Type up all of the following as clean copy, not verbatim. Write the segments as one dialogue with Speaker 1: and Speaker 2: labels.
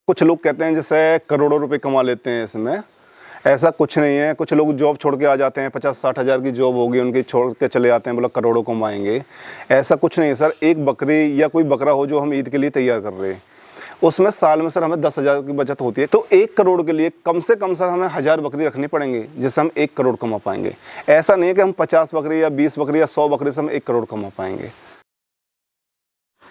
Speaker 1: कुछ लोग कहते हैं जैसे करोड़ों रुपए कमा लेते हैं इसमें, ऐसा कुछ नहीं है। कुछ लोग जॉब छोड़ के आ जाते हैं, 50-60 हज़ार की जॉब होगी उनकी, छोड़ के चले जाते हैं, बोला करोड़ों कमाएंगे। ऐसा कुछ नहीं है सर। एक बकरी या कोई बकरा हो जो हम ईद के लिए तैयार कर रहे हैं, उसमें साल में सर हमें 10 हज़ार की बचत होती है। तो 1 करोड़ के लिए कम से कम सर हमें 1000 बकरी रखनी पड़ेंगी, जिससे हम 1 करोड़ कमा पाएंगे। ऐसा नहीं है कि हम 50 बकरी या 20 बकरी या 100 बकरी से हम 1 करोड़ कमा पाएंगे।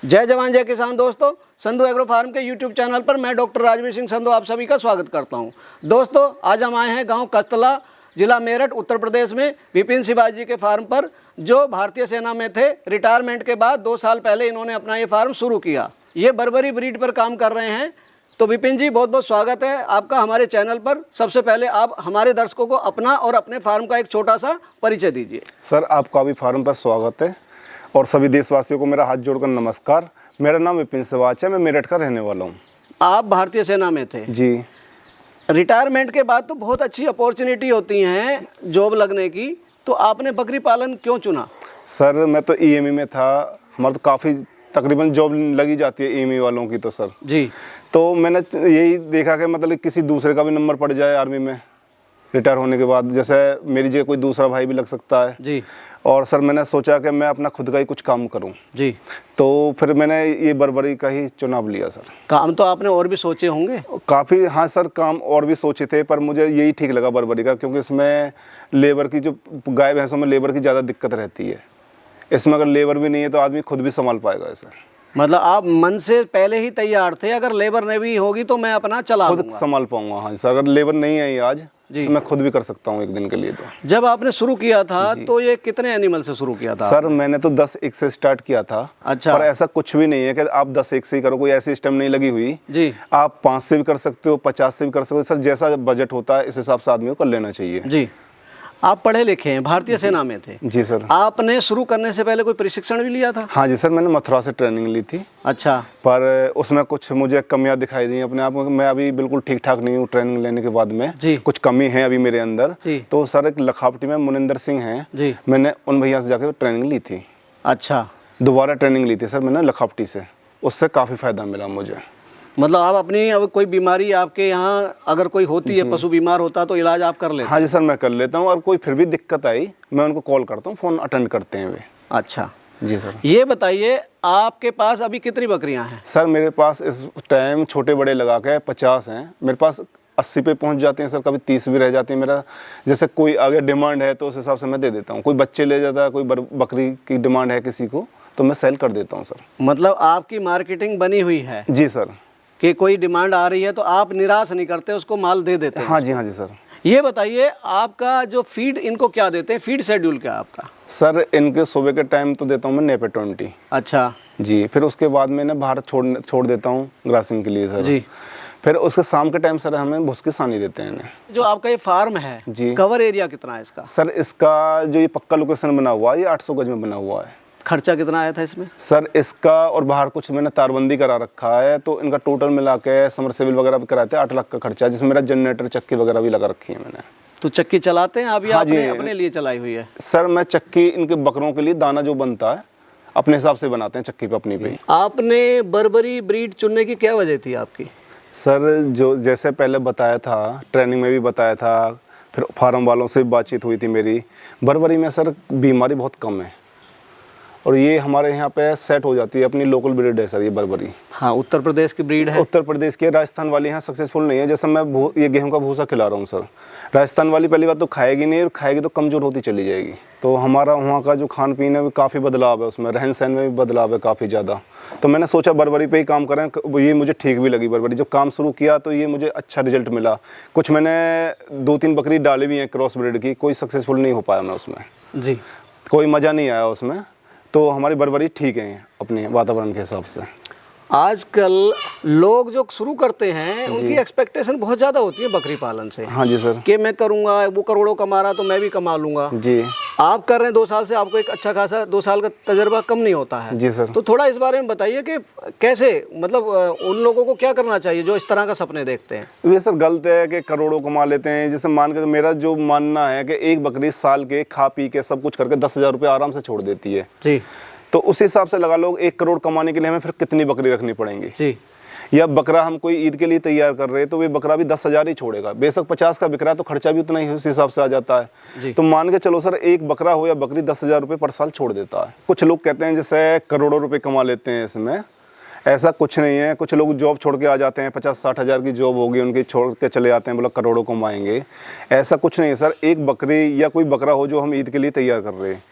Speaker 2: जय जवान जय किसान। दोस्तों, संधू एग्रो फार्म के YouTube चैनल पर मैं डॉक्टर राजवीर सिंह संधू आप सभी का स्वागत करता हूं। दोस्तों, आज हम आए हैं गांव कस्तला, जिला मेरठ, उत्तर प्रदेश में विपिन शिवाजी के फार्म पर, जो भारतीय सेना में थे। रिटायरमेंट के बाद 2 साल पहले इन्होंने अपना ये फार्म शुरू किया। ये बर्बरी ब्रीड पर काम कर रहे हैं। तो विपिन जी, बहुत बहुत स्वागत है आपका हमारे चैनल पर। सबसे पहले आप हमारे दर्शकों को अपना और अपने फार्म का एक छोटा सा परिचय दीजिए।
Speaker 1: सर, आपका भी फार्म पर स्वागत है और सभी देशवासियों को मेरा हाथ जोड़कर नमस्कार। मेरा नाम विपिन शिवाजी है, मैं मेरठ का रहने वाला हूँ।
Speaker 2: आप भारतीय सेना में थे जी। रिटायरमेंट के बाद तो बहुत अच्छी अपॉर्चुनिटी होती हैं जॉब लगने की, तो आपने बकरी पालन क्यों चुना?
Speaker 1: सर, मैं तो ईएमई में था। हमारा तो काफ़ी तकरीबन जॉब लगी जाती है ईएमई वालों की तो सर
Speaker 2: जी। तो
Speaker 1: मैंने यही देखा कि मतलब किसी दूसरे का भी नंबर पड़ जाए आर्मी में रिटायर होने के बाद, जैसे मेरी जगह कोई दूसरा भाई भी लग सकता है जी। और सर मैंने सोचा कि मैं अपना खुद का ही कुछ काम करूं जी। तो फिर मैंने ये बर्बरी का ही चुनाव लिया सर।
Speaker 2: काम तो आपने और भी सोचे होंगे
Speaker 1: काफ़ी? हाँ सर, काम और भी सोचे थे, पर मुझे यही ठीक लगा बर्बरी का, क्योंकि इसमें लेबर की, जो गाय भैंसों में लेबर की ज़्यादा दिक्कत रहती है। इसमें अगर लेबर भी नहीं है तो आदमी खुद भी संभाल पाएगा इसे।
Speaker 2: मतलब आप मन से पहले ही तैयार थे, अगर लेबर नहीं भी होगी तो मैं अपना चला
Speaker 1: खुद संभाल पाऊंगा। हाँ सर, अगर लेबर नहीं है आज तो मैं खुद भी कर सकता हूँ 1 दिन के लिए। तो
Speaker 2: जब आपने शुरू किया था तो ये कितने एनिमल से शुरू किया था?
Speaker 1: सर, मैंने तो 10-1 से स्टार्ट किया था। अच्छा। पर ऐसा कुछ भी नहीं है कि आप 10-1 से ही करो, कोई ऐसी सिस्टम नहीं लगी हुई जी। आप 5 से भी कर सकते हो, 50 से भी कर सकते हो। सर, जैसा बजट होता है इस हिसाब से आदमी को कर लेना चाहिए जी।
Speaker 2: आप पढ़े लिखे हैं, भारतीय सेना में थे
Speaker 1: जी सर।
Speaker 2: आपने शुरू करने से पहले कोई प्रशिक्षण भी लिया था?
Speaker 1: हाँ जी सर, मैंने मथुरा से ट्रेनिंग ली थी।
Speaker 2: अच्छा।
Speaker 1: पर उसमें कुछ मुझे कमियां दिखाई दी अपने आप में। मैं अभी बिल्कुल ठीक ठाक नहीं हूँ ट्रेनिंग लेने के बाद में जी। कुछ कमी है अभी मेरे अंदर। तो सर, एक लखावटी में मुनिंदर सिंह हैं जी, मैंने उन भैया से जाकर ट्रेनिंग ली थी। अच्छा। दोबारा ट्रेनिंग ली थी सर मैंने लखावटी से, उससे काफ़ी फायदा मिला मुझे।
Speaker 2: मतलब आप अपनी, अब कोई बीमारी आपके यहाँ अगर कोई होती है, पशु बीमार होता तो इलाज आप कर लेते हैं?
Speaker 1: हाँ जी सर, मैं कर लेता हूँ। और कोई फिर भी दिक्कत आई मैं उनको कॉल करता हूँ, फ़ोन अटेंड करते हैं वे।
Speaker 2: अच्छा
Speaker 1: जी सर।
Speaker 2: ये बताइए, आपके पास अभी कितनी बकरियाँ हैं?
Speaker 1: सर, मेरे पास इस टाइम छोटे बड़े लगा के 50 हैं। मेरे पास 80 पे पहुँच जाते हैं सर, कभी 30 भी रह जाती है। मेरा जैसे कोई आगे डिमांड है तो उस हिसाब से मैं दे देता हूँ। कोई बच्चे ले जाता है, कोई बकरी की डिमांड है किसी को, तो मैं सेल कर देता हूँ सर।
Speaker 2: मतलब आपकी मार्केटिंग बनी हुई है?
Speaker 1: जी सर।
Speaker 2: कि कोई डिमांड आ रही है तो आप निराश नहीं करते, उसको माल दे देते हैं?
Speaker 1: हाँ जी, हाँ जी सर।
Speaker 2: ये बताइए, आपका जो फीड इनको क्या देते हैं? फीड शेड्यूल क्या है आपका?
Speaker 1: सर, इनके सुबह के टाइम तो देता हूँ मैं नेपे 20। अच्छा जी। फिर उसके बाद मैं इन्हें बाहर छोड़ देता हूँ ग्रासिंग के लिए सर जी। फिर उसके शाम के टाइम सर हमें भुस की सानी देते हैं इन्हें। जो
Speaker 2: आपका ये फार्म है जी, कवर एरिया कितना है इसका?
Speaker 1: सर, इसका जो ये पक्का लोकेशन बना हुआ है, ये 800 गज में बना हुआ है।
Speaker 2: खर्चा कितना आया था इसमें?
Speaker 1: सर, इसका और बाहर कुछ मैंने तारबंदी करा रखा है, तो इनका टोटल मिला के समरसेबल वगैरह भी कराते हैं 8 लाख का खर्चा, जिसमें मेरा जनरेटर चक्की वगैरह भी लगा रखी है मैंने।
Speaker 2: तो चक्की चलाते हैं आप या
Speaker 1: हाँ
Speaker 2: आपने अपने लिए चलाई हुई है?
Speaker 1: सर, मैं चक्की इनके बकरों के लिए दाना जो बनता है अपने हिसाब से बनाते हैं चक्की पे अपनी पे।
Speaker 2: आपने बर्बरी ब्रीड चुनने की क्या वजह थी आपकी?
Speaker 1: सर, जो जैसे पहले बताया था, ट्रेनिंग में भी बताया था, फिर फार्म वालों से बातचीत हुई थी मेरी। बर्बरी में सर बीमारी बहुत कम है और ये हमारे यहाँ पे सेट हो जाती है। अपनी लोकल ब्रीड है सर ये बर्बरी।
Speaker 2: हाँ, उत्तर प्रदेश की ब्रीड है।
Speaker 1: उत्तर प्रदेश की, राजस्थान वाली यहाँ सक्सेसफुल नहीं है। जैसे मैं ये गेहूं का भूसा खिला रहा हूँ सर, राजस्थान वाली पहली बात तो खाएगी नहीं, और खाएगी तो कमज़ोर होती चली जाएगी। तो हमारा वहाँ का जो खान पीन है वो काफ़ी बदलाव है, उसमें रहन सहन में भी बदलाव है काफ़ी ज़्यादा। तो मैंने सोचा बर्बरी पे ही काम करें, ये मुझे ठीक भी लगी बर्बरी। जब काम शुरू किया तो ये मुझे अच्छा रिजल्ट मिला। कुछ मैंने 2-3 बकरी डाली भी हैं क्रॉस ब्रीड की, कोई सक्सेसफुल नहीं हो पाया मैं उसमें जी, कोई मज़ा नहीं आया उसमें। तो हमारी बर्बरी ठीक है अपने वातावरण के हिसाब से।
Speaker 2: आजकल लोग जो शुरू करते हैं उनकी एक्सपेक्टेशन बहुत ज़्यादा होती है बकरी पालन से।
Speaker 1: हाँ जी सर।
Speaker 2: कि मैं करूँगा, वो करोड़ों कमा रहा तो मैं भी कमा लूँगा जी। आप कर रहे हैं 2 साल से, आपको एक अच्छा खासा 2 साल का तजर्बा कम नहीं होता है
Speaker 1: जी सर।
Speaker 2: तो थोड़ा इस बारे में बताइए कि कैसे, मतलब उन लोगों को क्या करना चाहिए जो इस तरह का सपने देखते हैं?
Speaker 1: ये सर गलत है कि करोड़ों कमा लेते हैं। जैसे मान के, मेरा जो मानना है कि एक बकरी साल के खा पी के सब कुछ करके 10,000 रुपये आराम से छोड़ देती है जी। तो उस हिसाब से लगा लो 1 करोड़ कमाने के लिए हमें फिर कितनी बकरी रखनी पड़ेंगी जी। या बकरा हम कोई ईद के लिए तैयार कर रहे हैं तो वे बकरा भी 10,000 ही छोड़ेगा, बेशक 50 का बिक रहा है तो खर्चा भी उतना ही उस हिसाब से आ जाता है। तो मान के चलो सर, एक बकरा हो या बकरी 10,000 रुपये पर साल छोड़ देता है। कुछ लोग कहते हैं जैसे करोड़ों रुपए कमा लेते हैं इसमें, ऐसा कुछ नहीं है। कुछ लोग जॉब छोड़ के आ जाते हैं, 50-60 हज़ार की जॉब होगी उनकी, छोड़ के चले जाते हैं, बोला करोड़ों कमाएंगे, ऐसा कुछ नहीं है सर। एक बकरी या कोई बकरा हो जो हम ईद के लिए तैयार कर रहे हैं,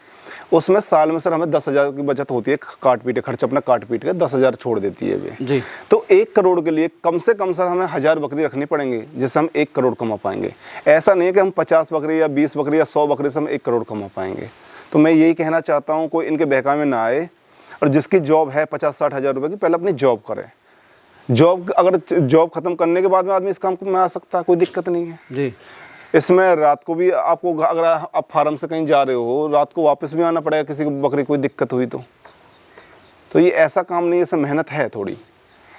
Speaker 1: उसमें साल में सर हमें 10,000 की बचत होती है, काट पीट खर्च अपना काट पीट के 10,000 छोड़ देती है वे
Speaker 2: जी।
Speaker 1: तो 1 करोड़ के लिए कम से कम सर हमें 1000 बकरी रखनी पड़ेंगी, जिससे हम 1 करोड़ कमा पाएंगे। ऐसा नहीं है कि हम 50 बकरी या 20 बकरी या 100 बकरी से हम 1 करोड़ कमा पाएंगे। तो मैं यही कहना चाहता हूँ, कोई इनके बहकावे में ना आए, और जिसकी जॉब है 50-60 हज़ार रुपये की, पहले अपनी जॉब करे। जॉब अगर जॉब खत्म करने के बाद में आदमी इस काम में आ सकता है, कोई दिक्कत नहीं है
Speaker 2: जी।
Speaker 1: इसमें। रात को भी आपको, अगर आप फार्म से कहीं जा रहे हो, रात को वापस भी आना पड़ेगा किसी को बकरी कोई दिक्कत हुई तो ये ऐसा काम नहीं है, इसमें मेहनत है थोड़ी।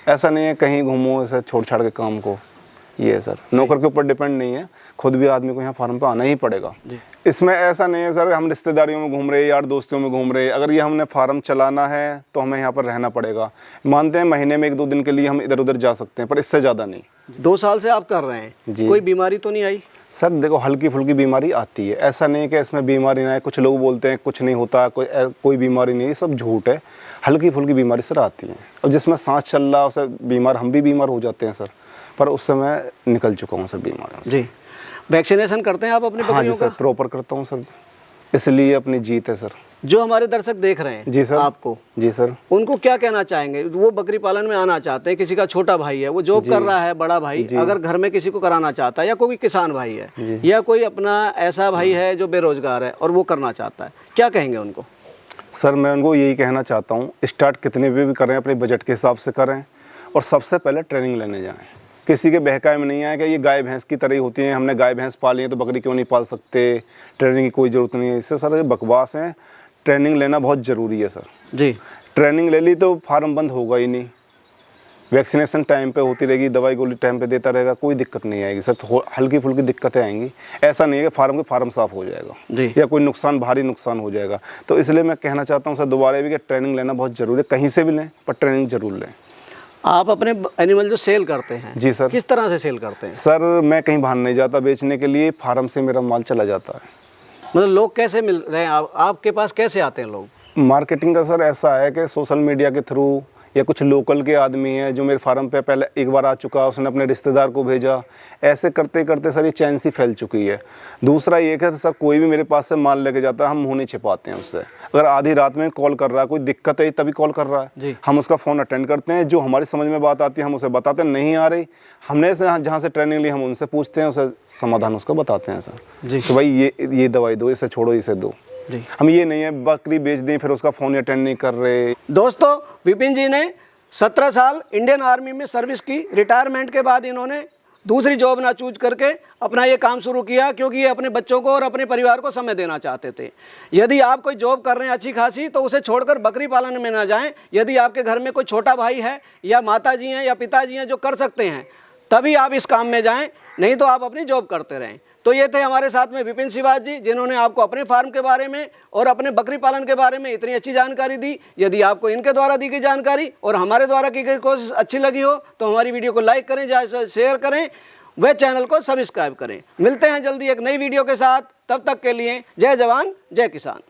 Speaker 1: ऐसा नहीं है कहीं घूमो ऐसे छोड़ छाड़ के काम को, ये है सर। नौकर के ऊपर डिपेंड नहीं है, खुद भी आदमी को यहाँ फार्म पे आना ही पड़ेगा। इसमें ऐसा नहीं है सर हम रिश्तेदारियों में घूम रहे, यार दोस्तों में घूम रहे, अगर ये हमने फार्म चलाना है तो हमें यहाँ पर रहना पड़ेगा। मानते हैं महीने में 1-2 दिन के लिए हम इधर उधर जा सकते हैं, पर इससे ज़्यादा नहीं।
Speaker 2: 2 साल से आप कर रहे हैं
Speaker 1: जी।
Speaker 2: कोई बीमारी तो नहीं आई?
Speaker 1: सर देखो, हल्की फुल्की बीमारी आती है, ऐसा नहीं कि इसमें बीमारी ना है। कुछ लोग बोलते हैं कुछ नहीं होता, कोई बीमारी नहीं, ये सब झूठ है। हल्की फुल्की बीमारी सर आती है, अब जिसमें सांस चल रहा है उसे बीमार, हम भी बीमार हो जाते हैं सर, पर उस समय निकल चुका हूँ सर बीमारियों से।
Speaker 2: जी। वैक्सीनेशन करते हैं आप अपने
Speaker 1: हाँ
Speaker 2: बकरियों
Speaker 1: जी सर,
Speaker 2: का?
Speaker 1: प्रॉपर करता हूँ सर, इसलिए अपनी जीत है सर।
Speaker 2: जो हमारे दर्शक देख रहे हैं
Speaker 1: जी सर,
Speaker 2: आपको,
Speaker 1: जी सर,
Speaker 2: उनको क्या कहना चाहेंगे? वो बकरी पालन में आना चाहते हैं, किसी का छोटा भाई है, वो जॉब कर रहा है, बड़ा भाई अगर घर में किसी को कराना चाहता है, या कोई किसान भाई है, या कोई अपना ऐसा भाई है जो बेरोजगार है और वो करना चाहता है, क्या कहेंगे उनको?
Speaker 1: सर मैं उनको यही कहना चाहता हूँ, स्टार्ट कितने भी करें अपने बजट के हिसाब से करें, और सबसे पहले ट्रेनिंग लेने जाएँ। किसी के बहकावे में नहीं आए कि ये गाय भैंस की तरह ही होती हैं, हमने गाय भैंस पाली है तो बकरी क्यों नहीं पाल सकते, ट्रेनिंग की कोई ज़रूरत नहीं है। इससे सर ये बकवास है, ट्रेनिंग लेना बहुत ज़रूरी है सर। जी। ट्रेनिंग ले ली तो फार्म बंद होगा ही नहीं, वैक्सीनेशन टाइम पे होती रहेगी, दवाई गोली टाइम पे देता रहेगा, कोई दिक्कत नहीं आएगी सर। हल्की फुल्की दिक्कतें आएंगी, ऐसा नहीं है कि फार्म साफ़ हो जाएगा जी, या कोई नुकसान, भारी नुकसान हो जाएगा। तो इसलिए मैं कहना चाहता हूँ सर दोबारा भी कि ट्रेनिंग लेना बहुत ज़रूरी है, कहीं से भी लें पर ट्रेनिंग ज़रूर लें।
Speaker 2: आप अपने एनिमल जो सेल करते हैं,
Speaker 1: जी सर,
Speaker 2: किस तरह से सेल करते हैं?
Speaker 1: सर मैं कहीं बाहर नहीं जाता बेचने के लिए, फार्म से मेरा माल चला जाता है।
Speaker 2: मतलब लोग कैसे मिल रहे हैं, आपके पास कैसे आते हैं लोग?
Speaker 1: मार्केटिंग का सर ऐसा है कि सोशल मीडिया के थ्रू, या कुछ लोकल के आदमी हैं जो मेरे फार्म पे पहले एक बार आ चुका, उसने अपने रिश्तेदार को भेजा, ऐसे करते करते सर ये चैन सी फैल चुकी है। दूसरा ये है सर, कोई भी मेरे पास से माल लेके जाता है, हम मुँह नहीं छिपाते हैं उससे। अगर आधी रात में कॉल कर रहा है, कोई दिक्कत है तभी कॉल कर रहा है, हम उसका फ़ोन अटेंड करते हैं, जो हमारी समझ में बात आती है हम उसे बताते हैं, नहीं आ रही हमने जहाँ से ट्रेनिंग ली हम उनसे पूछते हैं, उसे समाधान उसका बताते हैं सर जी, तो भाई ये दवाई दो, इसे छोड़ो, इसे दो जी। हम ये नहीं है बकरी बेच दें फिर उसका फ़ोन अटेंड नहीं कर रहे।
Speaker 2: दोस्तों, विपिन जी ने 17 साल इंडियन आर्मी में सर्विस की, रिटायरमेंट के बाद इन्होंने दूसरी जॉब ना चूज करके अपना ये काम शुरू किया, क्योंकि ये अपने बच्चों को और अपने परिवार को समय देना चाहते थे। यदि आप कोई जॉब कर रहे हैं अच्छी खासी, तो उसे छोड़कर बकरी पालन में ना जाएं। यदि आपके घर में कोई छोटा भाई है या माता जी हैं या पिताजी हैं जो कर सकते हैं, तभी आप इस काम में जाएं, नहीं तो आप अपनी जॉब करते रहें। तो ये थे हमारे साथ में विपिन सिवाज जी, जिन्होंने आपको अपने फार्म के बारे में और अपने बकरी पालन के बारे में इतनी अच्छी जानकारी दी। यदि आपको इनके द्वारा दी गई जानकारी और हमारे द्वारा की गई कोशिश अच्छी लगी हो तो हमारी वीडियो को लाइक करें, ज़्यादा शेयर करें, व चैनल को सब्सक्राइब करें। मिलते हैं जल्दी एक नई वीडियो के साथ, तब तक के लिए जय जवान जय किसान।